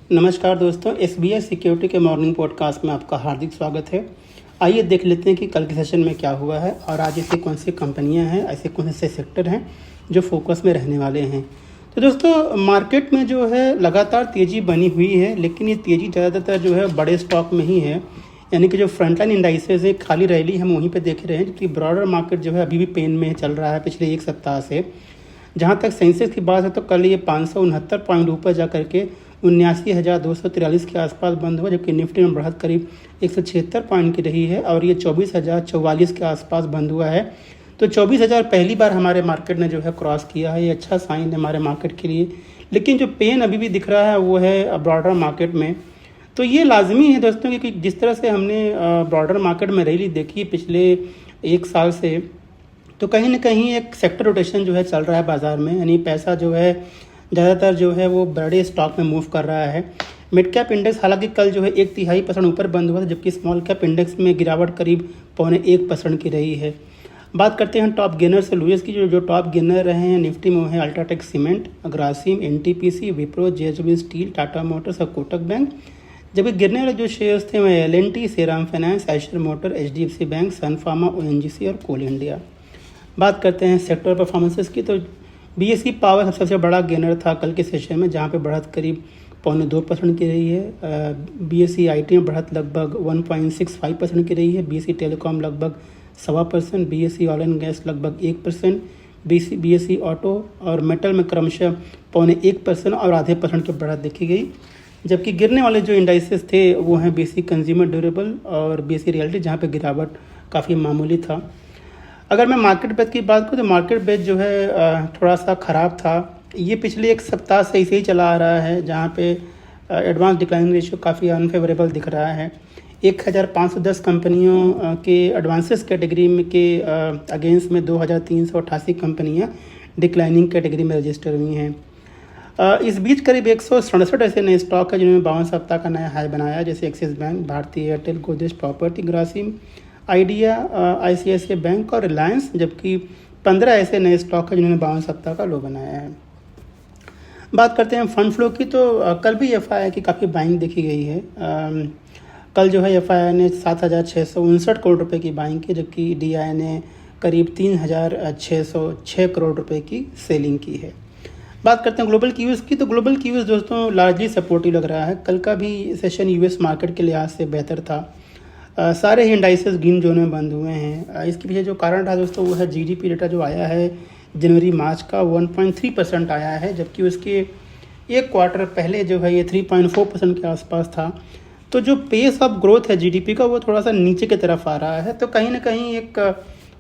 नमस्कार दोस्तों, SBI security के मॉर्निंग पॉडकास्ट में आपका हार्दिक स्वागत है। आइए देख लेते हैं कि कल के सेशन में क्या हुआ है और आज ऐसी कौन सी कंपनियां हैं, ऐसे कौन से सेक्टर हैं जो फोकस में रहने वाले हैं। तो दोस्तों, मार्केट में जो है लगातार तेज़ी बनी हुई है, लेकिन ये तेज़ी ज़्यादातर जो है बड़े स्टॉक में ही है। यानी कि जो फ्रंटलाइन इंडाइसेज है, खाली रैली हम वहीं पे देख रहे हैं, जबकि ब्रॉडर मार्केट जो है अभी भी पेन में चल रहा है पिछले एक सप्ताह से। जहाँ तक सेंसेक्स की बात है तो कल ये 569 पॉइंट ऊपर जा करके 79,243 के आसपास बंद हुआ, जबकि निफ्टी में बढ़त करीब 176 पॉइंट की रही है और ये 24,044 के आसपास बंद हुआ है। तो 24,000 पहली बार हमारे मार्केट ने जो है क्रॉस किया है। ये अच्छा साइन है हमारे मार्केट के लिए। लेकिन जो पेन अभी भी दिख रहा है वो है ब्रॉडर मार्केट में। तो ये लाजमी है दोस्तों, क्योंकि जिस तरह से हमने ब्रॉडर मार्केट में रैली देखी पिछले एक साल से, तो कहीं ना कहीं एक सेक्टर रोटेशन जो है चल रहा है बाज़ार में। यानी पैसा जो है ज़्यादातर जो है वो बड़े स्टॉक में मूव कर रहा है। मिड कैप इंडेक्स हालांकि कल जो है 1/3% ऊपर बंद हुआ था, जबकि स्मॉल कैप इंडेक्स में गिरावट करीब 0.25% की रही है। बात करते हैं टॉप गेनर से। लुइस की जो टॉप गेनर रहे हैं निफ्टी में वो है UltraTech cement, Grasim, NTPC, Wipro, JSW steel, Tata Motors और कोटक बैंक। जबकि गिरने वाले जो शेयर्स थे वह L and T, Shriram finance, Eicher motor, HDFC bank, sun pharma, ONGC और कोल इंडिया। बात करते हैं सेक्टर परफॉर्मेंसेस की, तो बीएसई पावर सबसे बड़ा गेनर था कल के सेशन में, जहां पे बढ़त करीब 0.2% की रही है। बीएसई आईटी में बढ़त लगभग 1.65% की रही है। बीएसई टेलीकॉम लगभग 1.25%, बीएसई ऑयल एंड गैस लगभग 1%, बीएसई ऑटो और मेटल में क्रमशः 0.1% और आधे % की बढ़त देखी गई। जबकि गिरने वाले जो इंडाइसेस थे वो हैं बीएसई कंज्यूमर ड्यूरेबल और बीएसई रियल्टी, जहाँ पे गिरावट काफ़ी मामूली था। अगर मैं मार्केट बेच की बात करूँ तो मार्केट बेच जो है थोड़ा सा ख़राब था। ये पिछले एक सप्ताह से ऐसे ही चला आ रहा है, जहाँ पे एडवांस डिक्लाइनिंग रेशियो काफ़ी अनफेवरेबल दिख रहा है। 1,510 कंपनियों के एडवांसेस कैटेगरी में के अगेंस्ट में 2,388 कंपनियाँ डिक्लाइनिंग कैटेगरी में रजिस्टर हुई हैं। इस बीच करीब 167 ऐसे नए स्टॉक है जिन्होंने 52 सप्ताह का नया हाई बनाया, जैसे एक्सिस बैंक, भारतीय Airtel, Godrej property, Grasim, idea, ICICI bank और रिलायंस। जबकि 15 ऐसे नए स्टॉक है जिन्होंने 52 सप्ताह का लो बनाया है। बात करते हैं फंड फ्लो की, तो कल भी एफआईआई की काफ़ी बाइंग देखी गई है। कल जो है एफआईआई ने 7,659 करोड़ रुपए की बाइंग की, जबकि डीआई ने करीब 3,606 करोड़ रुपए की सेलिंग की है। बात करते हैं ग्लोबल क्यूज की, तो ग्लोबल क्यूज दोस्तों लार्जली सपोर्टिव लग रहा है। कल का भी सेशन यूएस मार्केट के लिहाज से बेहतर था। सारे ही इंडाइसेस ग्रीन जोन में बंद हुए हैं। इसके पीछे जो कारण रहा दोस्तों वो है जीडीपी डेटा जो आया है जनवरी मार्च का 1.3% आया है, जबकि उसके एक क्वार्टर पहले जो है ये 3.4% के आसपास था। तो जो पेस ऑफ ग्रोथ है जीडीपी का वो थोड़ा सा नीचे की तरफ आ रहा है। तो कहीं ना कहीं एक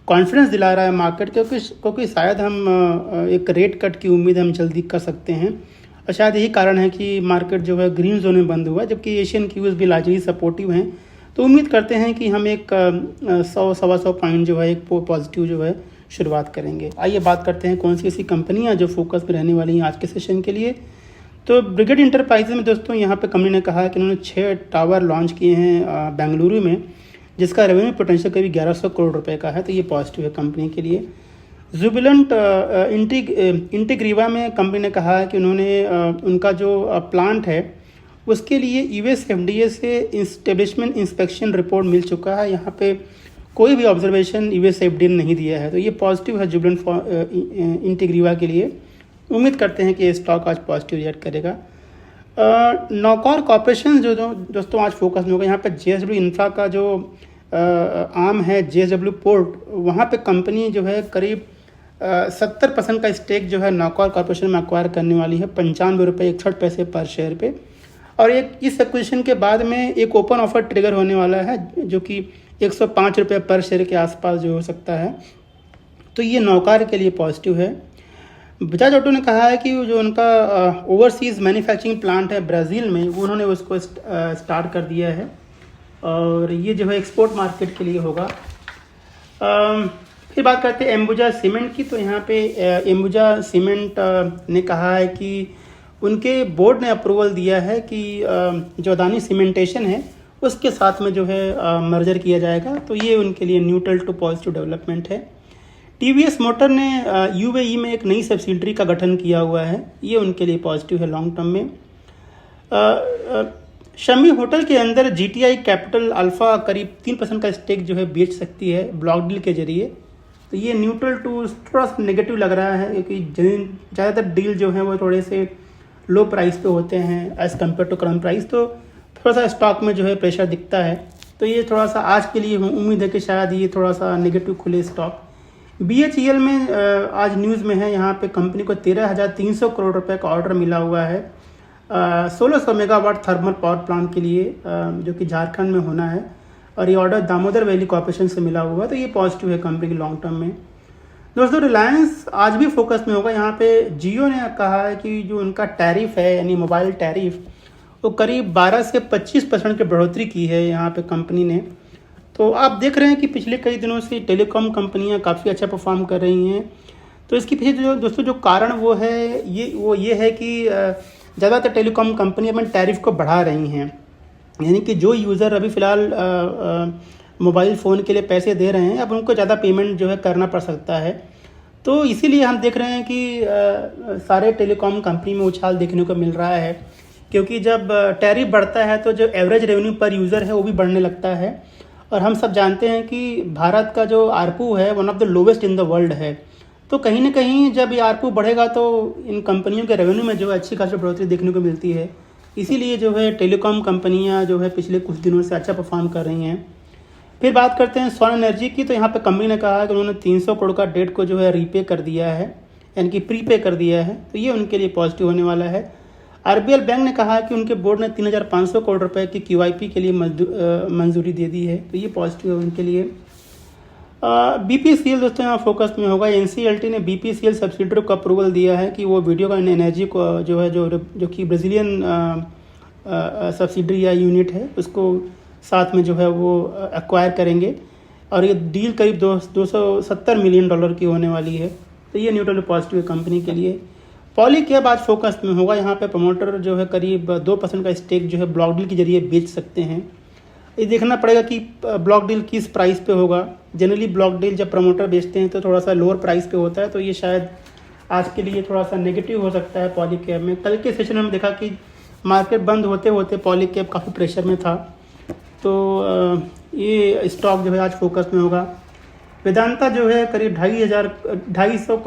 कॉन्फिडेंस दिला रहा है मार्केट, क्योंकि शायद हम एक रेट कट की उम्मीद हम जल्दी कर सकते हैं। और शायद यही कारण है कि मार्केट जो है ग्रीन जोन में बंद हुआ, जबकि एशियन क्यूज भी लार्जली सपोर्टिव हैं। तो उम्मीद करते हैं कि हम एक 100-125 पॉइंट जो है एक पॉजिटिव जो है शुरुआत करेंगे। आइए बात करते हैं कौन सी ऐसी कंपनियां जो फोकस में रहने वाली हैं आज के सेशन के लिए। तो ब्रिगेड इंटरप्राइजेज में दोस्तों यहाँ पे कंपनी ने कहा है कि उन्होंने 6 टावर लॉन्च किए हैं बेंगलुरु में, जिसका रेवेन्यू पोटेंशियल करीब 1100 करोड़ रुपए का है। तो ये पॉजिटिव है कंपनी के लिए। जुबिलेंट इंटीग्रीवा में कंपनी ने कहा है कि उन्होंने उनका जो प्लांट है उसके लिए यूएस एफडीए से इस्टेब्लिशमेंट इंस्पेक्शन रिपोर्ट मिल चुका है। यहाँ पे कोई भी ऑब्जर्वेशन यूएस एफडीए ने नहीं दिया है। तो ये पॉजिटिव है जुबिलेंट इंटीग्रीवा के लिए। उम्मीद करते हैं कि स्टॉक आज पॉजिटिव रिएक्ट करेगा। नौकौर कॉर्पोरेशन जो दोस्तों आज फोकस में होगा। यहाँ पे जेएसडब्ल्यू इंफ्रा का जो आर्म है जेएसडब्ल्यू पोर्ट, वहाँ पे कंपनी जो है करीब 70% का स्टेक जो है नौकौर कॉर्पोरेशन में एक्वायर करने वाली है, 95 रुपये 61 पैसे पर शेयर पे। और इस एक्विजिशन के बाद में एक ओपन ऑफर ट्रिगर होने वाला है, जो कि 105 रुपये पर शेयर के आसपास जो हो सकता है। तो ये नौकार के लिए पॉजिटिव है। बजाज ऑटो ने कहा है कि जो उनका ओवरसीज़ मैन्युफैक्चरिंग प्लांट है ब्राज़ील में, वो उन्होंने उसको स्टार्ट कर दिया है और ये जो है एक्सपोर्ट मार्केट के लिए होगा। फिर बात करते हैं एम्बुजा सीमेंट की, तो यहाँ पे एम्बुजा सीमेंट ने कहा है कि उनके बोर्ड ने अप्रूवल दिया है कि जो अदानी सीमेंटेशन है उसके साथ में जो है मर्जर किया जाएगा। तो ये उनके लिए न्यूट्रल टू पॉजिटिव डेवलपमेंट है। टीवीएस मोटर ने यूएई में एक नई सब्सिडरी का गठन किया हुआ है, ये उनके लिए पॉजिटिव है लॉन्ग टर्म में। शमी होटल के अंदर GTI कैपिटल अल्फा करीब 3% का स्टेक जो है बेच सकती है ब्लॉक डील के जरिए। तो ये न्यूट्रल टू थोड़ा सा नेगेटिव लग रहा है, क्योंकि ज़्यादातर डील जो है वो थोड़े से लो प्राइस पे होते हैं as compare to current price, तो थोड़ा सा स्टॉक में जो है प्रेशर दिखता है। तो ये थोड़ा सा आज के लिए उम्मीद है कि शायद ये थोड़ा सा नेगेटिव खुले स्टॉक। BHEL में आज न्यूज़ में है, यहाँ पे कंपनी को 13,300 करोड़ रुपए का ऑर्डर मिला हुआ है 1600 मेगावाट थर्मल पावर प्लांट के लिए, जो कि झारखंड में होना है, और ये ऑर्डर दामोदर वैली कॉर्पोरेशन से मिला हुआ है। तो ये पॉजिटिव है कंपनी के लॉन्ग टर्म में। दोस्तों रिलायंस आज भी फोकस में होगा। यहाँ पे जियो ने कहा है कि जो उनका टैरिफ है यानी मोबाइल टैरिफ, वो करीब 12 से 25% की बढ़ोतरी की है यहाँ पे कंपनी ने। तो आप देख रहे हैं कि पिछले कई दिनों से टेलीकॉम कंपनियाँ काफ़ी अच्छा परफॉर्म कर रही हैं। तो इसके पीछे जो दोस्तों जो कारण वो है ये है कि ज़्यादातर टेलीकॉम कंपनी अपने टैरिफ को बढ़ा रही हैं, यानी कि जो यूज़र अभी फ़िलहाल मोबाइल फ़ोन के लिए पैसे दे रहे हैं अब उनको ज़्यादा पेमेंट जो है करना पड़ सकता है। तो इसीलिए हम देख रहे हैं कि सारे टेलीकॉम कंपनी में उछाल देखने को मिल रहा है, क्योंकि जब टैरिफ बढ़ता है तो जो एवरेज रेवेन्यू पर यूज़र है वो भी बढ़ने लगता है। और हम सब जानते हैं कि भारत का जो आरपू है one of the lowest in the world है। तो कहीं ना कहीं जब ये आरपू बढ़ेगा तो इन कंपनियों के रेवेन्यू में जो है अच्छी खासी बढ़ोतरी देखने को मिलती है। इसीलिए जो है टेलीकॉम कंपनियां जो है पिछले कुछ दिनों से अच्छा परफॉर्म कर रही हैं। फिर बात करते हैं स्वर्ण एनर्जी की। तो यहाँ पे कंपनी ने कहा है कि उन्होंने 300 करोड़ का डेट को जो है रीपे कर दिया है, यानी कि प्रीपे कर दिया है। तो ये उनके लिए पॉजिटिव होने वाला है। RBL बैंक ने कहा है कि उनके बोर्ड ने 3,500 करोड़ रुपए की QIP के लिए मंजूरी दे दी है। तो ये पॉजिटिव है उनके लिए। BPCL दोस्तों यहाँ फोकस में होगा। NCLT ने BPCL सब्सिडरी को अप्रूवल दिया है कि वो वीडियो का एनर्जी को जो है जो कि ब्राज़ीलियन सब्सिडरी या यूनिट है उसको साथ में जो है वो एक्वायर करेंगे, और ये डील करीब $270 मिलियन की होने वाली है। तो ये न्यूट्रल पॉजिटिव है कंपनी के लिए। पॉलीकैब आज फोकस में होगा। यहाँ पे प्रमोटर जो है करीब 2% का स्टेक जो है ब्लॉक डील के जरिए बेच सकते हैं। ये देखना पड़ेगा कि ब्लॉक डील किस प्राइस पे होगा। जनरली ब्लॉक डील जब प्रमोटर बेचते हैं तो थोड़ा सा लोअर प्राइस पे होता है, तो ये शायद आज के लिए थोड़ा सा नेगेटिव हो सकता है पॉलीकैब में। कल के सेशन में हम देखा कि मार्केट बंद होते होते पॉलीकैब काफ़ी प्रेशर में था। तो ये स्टॉक जो है आज फोकस में होगा। वेदांता जो है करीब 2,500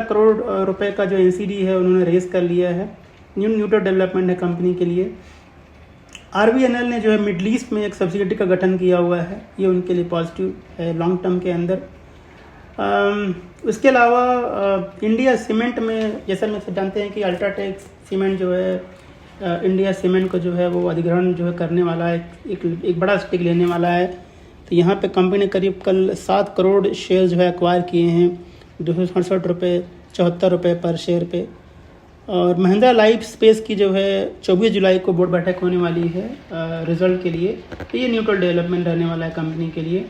करोड़ रुपए का जो NCD है उन्होंने रेज कर लिया है। न्यूट्रल डेवलपमेंट है कंपनी के लिए। RVNL ने जो है मिडल ईस्ट में एक सब्सिडियरी का गठन किया हुआ है, ये उनके लिए पॉजिटिव है लॉन्ग टर्म के अंदर। उसके अलावा इंडिया सीमेंट में जैसा हम सब जानते हैं कि अल्ट्राटेक सीमेंट जो है इंडिया सीमेंट को जो है वो अधिग्रहण जो है करने वाला है, एक बड़ा स्टेक लेने वाला है। तो यहाँ पे कंपनी ने करीब कल 7 करोड़ शेयर जो है एक्वायर किए हैं 267 रुपये पर शेयर पे। और महिंद्रा लाइफ स्पेस की जो है 24 जुलाई को बोर्ड बैठक होने वाली है रिजल्ट के लिए। तो ये न्यूट्रल डेवलपमेंट रहने वाला है कंपनी के लिए।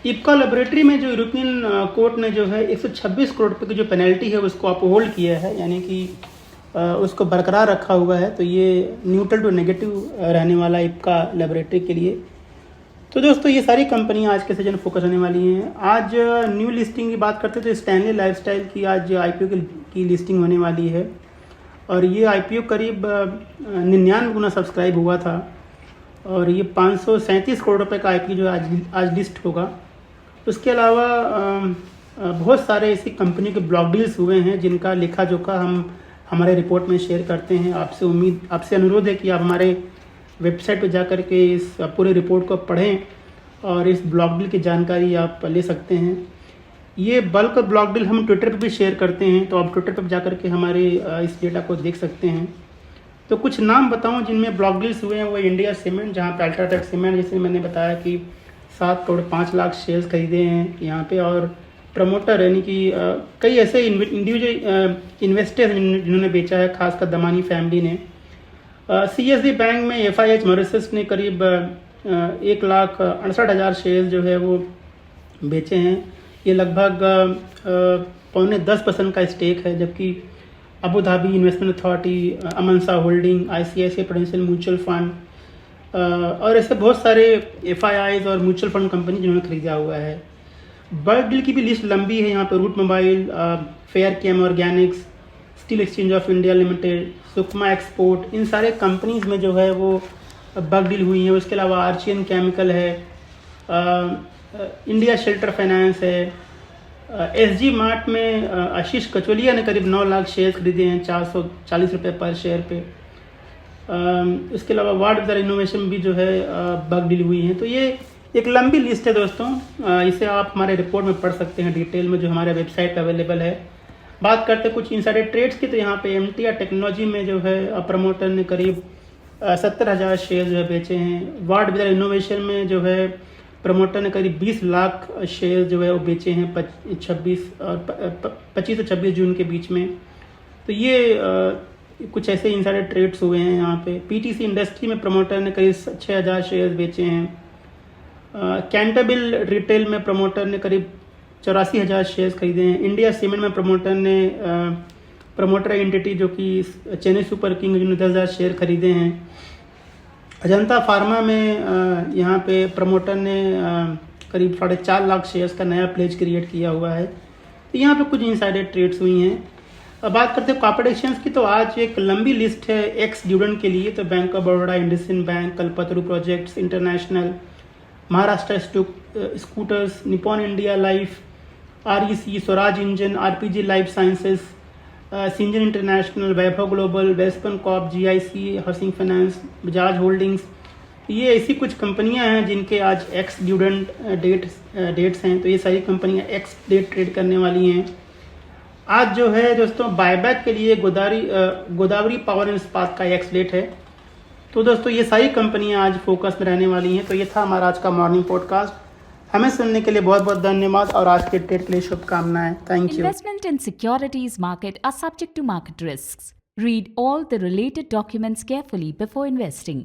इप्का लेबोरेटरी में जो यूरोपियन कोर्ट ने जो है 126 करोड़ रुपये की जो पेनल्टी है उसको अपहोल्ड किया है, यानी कि उसको बरकरार रखा हुआ है। तो ये न्यूट्रल टू नेगेटिव रहने वाला इप्का लेबोरेटरी के लिए। तो दोस्तों ये सारी कंपनियां आज के सेशन फोकस होने वाली हैं। आज न्यू लिस्टिंग की बात करते हैं तो स्टैनली लाइफस्टाइल की आज IPO की लिस्टिंग होने वाली है, और ये IPO करीब 99 गुना सब्सक्राइब हुआ था, और ये 537 करोड़ रुपए का IPO जो आज लिस्ट होगा। उसके अलावा बहुत सारे ऐसी कंपनी के ब्लॉक डील्स हुए हैं जिनका लेखा जोखा हम हमारे रिपोर्ट में शेयर करते हैं। आपसे अनुरोध है कि आप हमारे वेबसाइट पर जाकर के इस पूरे रिपोर्ट को पढ़ें और इस ब्लॉक डील की जानकारी आप ले सकते हैं। ये बल्क ब्लॉक डील हम ट्विटर पर भी शेयर करते हैं, तो आप ट्विटर पर जाकर के हमारे इस डेटा को देख सकते हैं। तो कुछ नाम बताऊं जिनमें ब्लॉक डील्स हुए हैं। वो इंडिया सीमेंट, जहां पे अल्ट्राटेक सीमेंट जैसे मैंने बताया कि 7 करोड़ 5 लाख शेयर्स खरीदे हैं यहाँ पे, और प्रमोटर यानी कि कई ऐसे इंडिविजुअल इन्वेस्टर्स जिन्होंने बेचा है, खासकर दमानी फैमिली ने। CSB बैंक में FIH मॉरिशस ने करीब 1,68,000 शेयर जो है वो बेचे हैं। ये लगभग 9.5% का स्टेक है, जबकि Abu Dhabi investment authority, Amansa holding, ICICI prudential mutual fund और ऐसे बहुत सारे FIIs और म्यूचुअल फंड कंपनी जिन्होंने खरीदा हुआ है। बल्क डील की भी लिस्ट लंबी है यहाँ पे। Route mobile, fair chem organics, steel exchange of India limited, Sakuma export, इन सारे कंपनीज में जो है वो बग डील हुई हैं। उसके अलावा आर्चियन केमिकल है, इंडिया शेल्टर फाइनेंस है, एसजी मार्ट में आशीष कचोलिया ने करीब 9 लाख शेयर खरीदे हैं 440 रुपये पर शेयर पे। इसके अलावा वार्ड बाजार इनोवेशन भी जो है बग डील हुई हैं। तो ये एक लंबी लिस्ट है दोस्तों, इसे आप हमारे रिपोर्ट में पढ़ सकते हैं डिटेल में, जो हमारे वेबसाइट पे अवेलेबल है। बात करते हैं कुछ इनसाइडर ट्रेड्स की, तो यहाँ पे एमटीआर टेक्नोलॉजी में जो है प्रमोटर ने करीब 70,000 शेयर जो है बेचे हैं। वार्ड बाजार इनोवेशन में जो है प्रमोटर ने करीब 20 लाख शेयर जो है वो बेचे हैं 25 से 26 जून के बीच में। तो ये कुछ ऐसे इनसाइडर ट्रेड्स हुए हैं यहाँ पे। पीटीसी इंडस्ट्री में प्रमोटर ने करीब 6,000 शेयर बेचे हैं। कैंटरबिल रिटेल में प्रमोटर ने करीब 84,000 शेयर्स खरीदे हैं। इंडिया सीमेंट में प्रमोटर ने प्रमोटर एंटिटी जो कि चेन्नई सुपर किंग, जिन्होंने 10,000 शेयर खरीदे हैं। अजंता फार्मा में यहाँ पे प्रमोटर ने करीब 4.5 लाख शेयर्स का नया प्लेज क्रिएट किया हुआ है। तो यहाँ पे कुछ इनसाइडर ट्रेड्स हुई हैं। अब बात करते हैं कॉर्पोरेट एक्सचेंज की, तो आज एक लंबी लिस्ट है एक्स ड्यूडेंट के लिए। तो bank of Baroda, IndusInd bank, Kalpataru projects international, Maharashtra scooters, Nippon India life, REC, Swaraj engine, RPG life sciences, Syngene international, Vaibhav global, western corp, GIC, housing finance, Bajaj holdings. ये ऐसी कुछ कंपनियां हैं जिनके आज एक्स ड्यूडेंट डेट्स हैं। तो ये सारी कंपनियां एक्स डेट ट्रेड करने वाली हैं। आज जो है दोस्तों बायबैक के लिए गोदावरी पावर एंड इस्पात का एक्स डेट है। तो दोस्तों ये सारी कंपनियां आज फोकस में रहने वाली हैं। तो ये था हमारा आज का मॉर्निंग पॉडकास्ट। हमें सुनने के लिए बहुत बहुत धन्यवाद और आज के ट्रेड के लिए शुभकामनाएं। Thank you. Investment in securities market are subject to market risks. Read all the related documents carefully before investing.